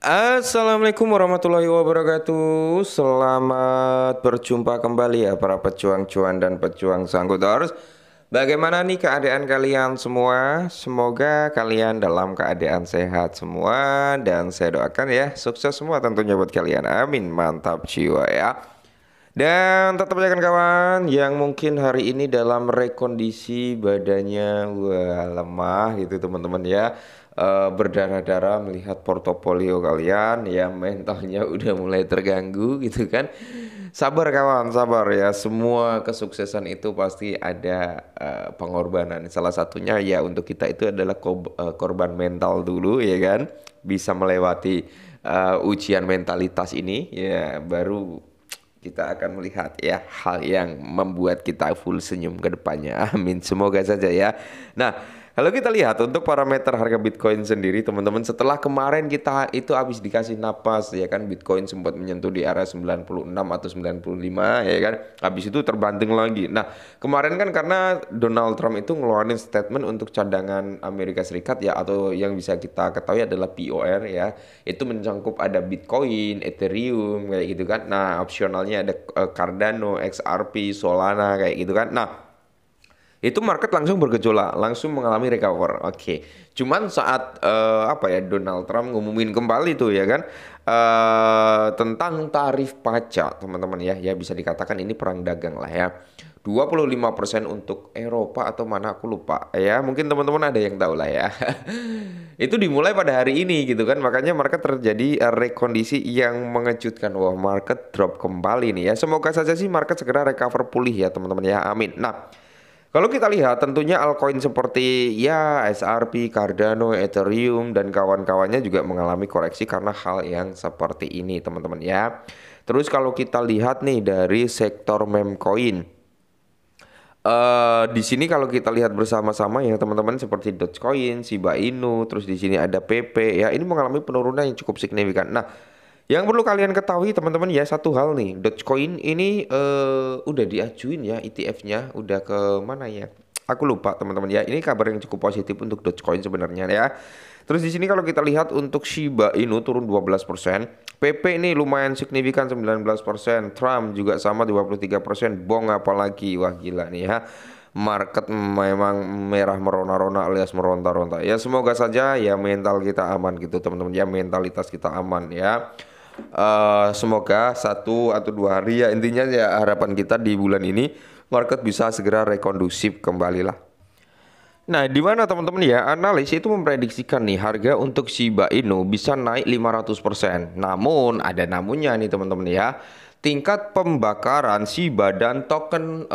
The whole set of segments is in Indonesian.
Assalamualaikum warahmatullahi wabarakatuh. Selamat berjumpa kembali ya para pejuang cuan dan pejuang sangkutors. Bagaimana nih keadaan kalian semua? Semoga kalian dalam keadaan sehat semua dan saya doakan ya sukses semua tentunya buat kalian. Amin. Mantap jiwa ya. Dan tetap aja kan kawan yang mungkin hari ini dalam rekondisi badannya wah lemah gitu teman-teman ya. Berdarah-darah melihat portofolio kalian ya mentalnya udah mulai terganggu gitu kan. Sabar kawan, sabar ya. Semua kesuksesan itu pasti ada pengorbanan. Salah satunya ya untuk kita itu adalah korban mental dulu ya kan. Bisa melewati ujian mentalitas ini ya baru kita akan melihat ya hal yang membuat kita full senyum ke depannya. Amin. Semoga saja ya. Nah, kalau kita lihat untuk parameter harga Bitcoin sendiri teman-teman setelah kemarin kita itu habis dikasih napas ya kan Bitcoin sempat menyentuh di area 96 atau 95 ya kan. Habis itu terbanting lagi. Nah, kemarin kan karena Donald Trump itu ngeluarin statement untuk cadangan Amerika Serikat ya atau yang bisa kita ketahui adalah POR ya. Itu mencangkup ada Bitcoin, Ethereum kayak gitu kan. Nah, opsionalnya ada Cardano, XRP, Solana kayak gitu kan. Nah, itu market langsung bergejolak, langsung mengalami recover. Oke. Cuman saat apa ya Donald Trump ngumumin kembali tuh ya kan tentang tarif pajak, teman-teman ya. Ya bisa dikatakan ini perang dagang lah ya. 25% untuk Eropa atau mana aku lupa ya. Mungkin teman-teman ada yang tahu lah ya. Itu dimulai pada hari ini gitu kan. Makanya market terjadi rekondisi yang mengejutkan. Wah, market drop kembali nih ya. Semoga saja sih market segera recover pulih ya, teman-teman ya. Amin. Nah, kalau kita lihat tentunya altcoin seperti ya XRP, Cardano, Ethereum dan kawan-kawannya juga mengalami koreksi karena hal yang seperti ini teman-teman ya. Terus kalau kita lihat nih dari sektor meme coin. Di sini kalau kita lihat bersama-sama ya teman-teman seperti Dogecoin, Shiba Inu, terus di sini ada PP ya ini mengalami penurunan yang cukup signifikan. Nah, yang perlu kalian ketahui teman-teman ya satu hal nih, Dogecoin ini udah diajuin ya ETF-nya, udah ke mana ya? Aku lupa teman-teman ya. Ini kabar yang cukup positif untuk Dogecoin sebenarnya ya. Terus di sini kalau kita lihat untuk Shiba Inu turun 12%, PP ini lumayan signifikan 19%, Trump juga sama 23%, Bong apalagi wah gila nih ya. Market memang merah merona-rona alias meronta-ronta. Ya semoga saja ya mental kita aman gitu teman-teman ya, mentalitas kita aman ya. Semoga 1 atau 2 hari ya intinya ya harapan kita di bulan ini market bisa segera rekondusif kembali lah. Nah, di mana teman-teman ya, analis itu memprediksikan nih harga untuk Shiba Inu bisa naik 500%. Namun, ada namunnya nih teman-teman ya. Tingkat pembakaran Shiba dan token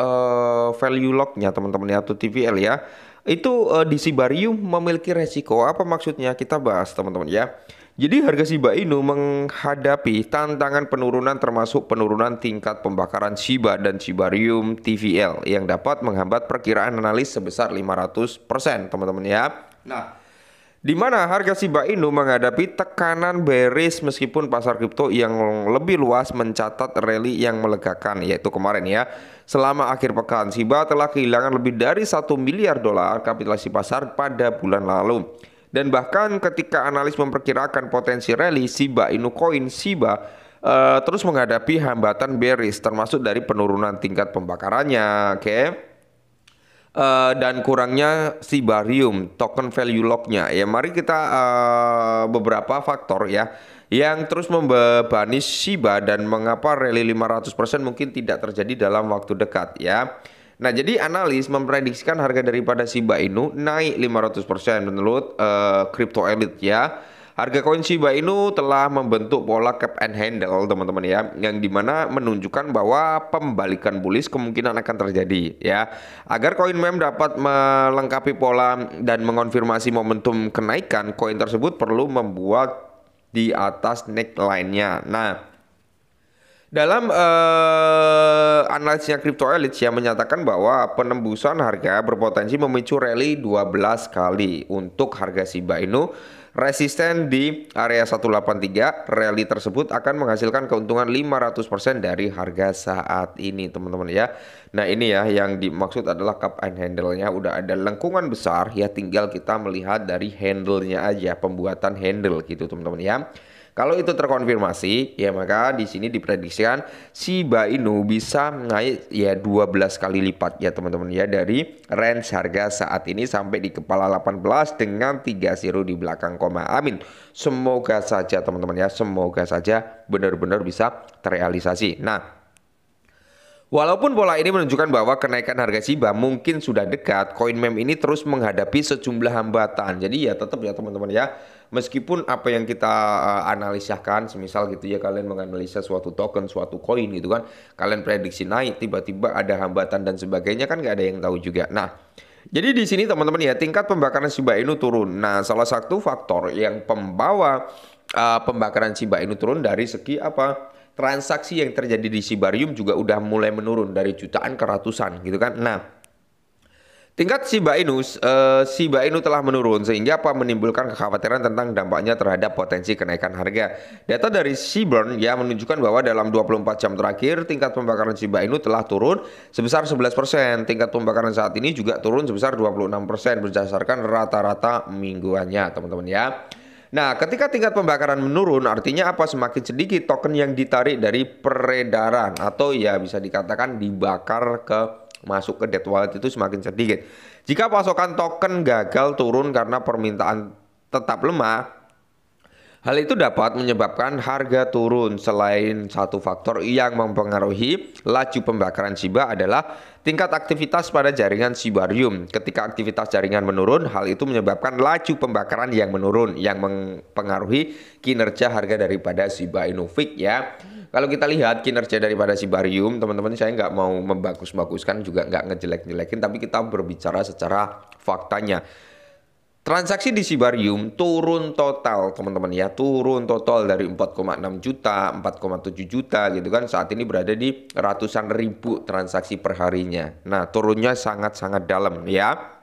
value lock-nya teman-teman ya atau TVL ya. Itu di Shibarium memiliki resiko. Apa maksudnya? Kita bahas teman-teman ya. Jadi harga Shiba Inu menghadapi tantangan penurunan termasuk penurunan tingkat pembakaran Shiba dan Shibarium TVL yang dapat menghambat perkiraan analis sebesar 500% teman-teman ya. Nah, di mana harga Shiba Inu menghadapi tekanan bearish meskipun pasar kripto yang lebih luas mencatat rally yang melegakan yaitu kemarin ya. Selama akhir pekan Shiba telah kehilangan lebih dari 1 miliar dolar kapitalisasi pasar pada bulan lalu. Dan bahkan ketika analis memperkirakan potensi rally Shiba Inu coin Shiba terus menghadapi hambatan bearish termasuk dari penurunan tingkat pembakarannya, oke? Dan kurangnya Shibarium token value lock-nya. Ya mari kita beberapa faktor ya yang terus membebani Shiba dan mengapa rally 500% mungkin tidak terjadi dalam waktu dekat ya. Nah, jadi analis memprediksikan harga daripada Shiba Inu naik 500% menurut Crypto Elite ya. Harga koin Shiba Inu telah membentuk pola cap and handle teman-teman ya, yang dimana menunjukkan bahwa pembalikan bullish kemungkinan akan terjadi ya. Agar koin meme dapat melengkapi pola dan mengonfirmasi momentum kenaikan, koin tersebut perlu membuat di atas neckline-nya. Nah, dalam analisisnya Crypto Elite yang menyatakan bahwa penembusan harga berpotensi memicu rally 12 kali untuk harga Shiba Inu resisten di area 183. Rally tersebut akan menghasilkan keuntungan 500% dari harga saat ini teman-teman ya. Nah, ini ya yang dimaksud adalah cup and handle-nya udah ada lengkungan besar ya, tinggal kita melihat dari handle-nya aja, pembuatan handle gitu teman-teman ya. Kalau itu terkonfirmasi, ya maka di sini diprediksikan Shiba Inu bisa naik ya 12 kali lipat ya teman-teman ya, dari range harga saat ini sampai di kepala 18 dengan 3 zero di belakang koma. Amin. Semoga saja teman-teman ya, semoga saja benar-benar bisa terrealisasi. Nah, walaupun pola ini menunjukkan bahwa kenaikan harga Shiba mungkin sudah dekat, koin meme ini terus menghadapi sejumlah hambatan. Jadi ya tetap ya teman-teman ya, meskipun apa yang kita analisakan, semisal gitu ya, kalian menganalisa suatu token, suatu koin gitu kan, kalian prediksi naik, tiba-tiba ada hambatan dan sebagainya, kan nggak ada yang tahu juga. Nah, jadi di sini teman-teman ya, tingkat pembakaran Shiba Inu turun. Nah, salah satu faktor yang pembawa pembakaran Shiba Inu turun dari segi apa? Transaksi yang terjadi di Shibarium juga udah mulai menurun dari jutaan ke ratusan gitu kan. Nah, tingkat Shiba Inu telah menurun sehingga apa, menimbulkan kekhawatiran tentang dampaknya terhadap potensi kenaikan harga. Data dari Seaborn ya menunjukkan bahwa dalam 24 jam terakhir tingkat pembakaran Shiba Inu telah turun sebesar 11%. Tingkat pembakaran saat ini juga turun sebesar 26% berdasarkan rata-rata mingguannya, teman-teman ya. Nah, ketika tingkat pembakaran menurun, artinya apa? Semakin sedikit token yang ditarik dari peredaran atau ya bisa dikatakan dibakar masuk ke dead wallet itu semakin sedikit. Jika pasokan token gagal turun karena permintaan tetap lemah, hal itu dapat menyebabkan harga turun. Selain satu faktor yang mempengaruhi laju pembakaran Shiba adalah tingkat aktivitas pada jaringan Shibarium. Ketika aktivitas jaringan menurun, hal itu menyebabkan laju pembakaran yang menurun, yang mempengaruhi kinerja harga daripada Shiba Inu Fix ya. Kalau kita lihat kinerja daripada Shibarium, teman-teman, saya nggak mau membagus-baguskan juga nggak ngejelek-jelekin, tapi kita berbicara secara faktanya. Transaksi di Shibarium turun total teman-teman ya, turun total dari 4,6 juta, 4,7 juta gitu kan, saat ini berada di ratusan ribu transaksi perharinya. Nah, turunnya sangat-sangat dalam ya.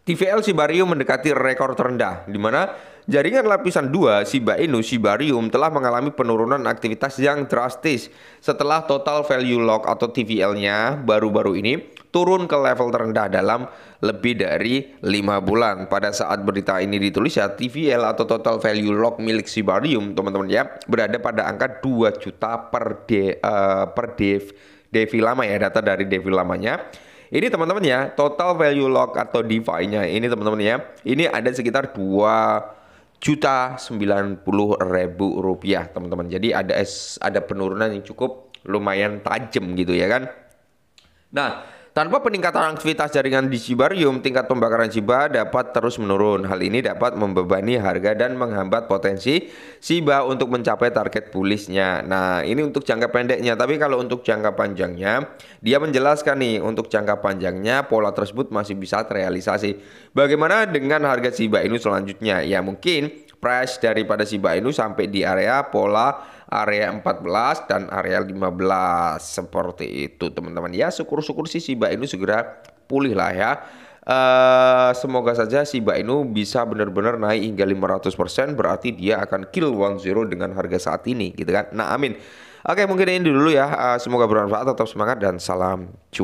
TVL Shibarium mendekati rekor terendah, di mana jaringan lapisan 2 Shiba Inu Shibarium telah mengalami penurunan aktivitas yang drastis setelah total value lock atau TVL-nya baru-baru ini turun ke level terendah dalam lebih dari 5 bulan. Pada saat berita ini ditulis ya, TVL atau total value lock milik Shibarium teman-teman ya berada pada angka 2 juta per DeFi lama ya, data dari DeFi lamanya. Ini teman-teman ya, total value lock atau DeFi-nya ini teman-teman ya, ini ada sekitar 2.090.000 rupiah teman-teman. Jadi ada penurunan yang cukup lumayan tajam gitu ya kan. Nah, tanpa peningkatan aktivitas jaringan di Shibarium, tingkat pembakaran Shiba dapat terus menurun. Hal ini dapat membebani harga dan menghambat potensi Shiba untuk mencapai target bullish-nya. Nah, ini untuk jangka pendeknya. Tapi kalau untuk jangka panjangnya, dia menjelaskan nih, untuk jangka panjangnya pola tersebut masih bisa terrealisasi. Bagaimana dengan harga Shiba Inu selanjutnya? Ya mungkin price daripada Shiba Inu sampai di area pola area 14 dan area 15 seperti itu teman-teman ya. Syukur-syukur sih Shiba Inu segera pulih lah ya. Semoga saja Shiba Inu bisa benar-benar naik hingga 500%, berarti dia akan kill 10 dengan harga saat ini gitu kan. Nah, amin. Oke, mungkin ini dulu ya. Semoga bermanfaat, tetap semangat dan salam cuan.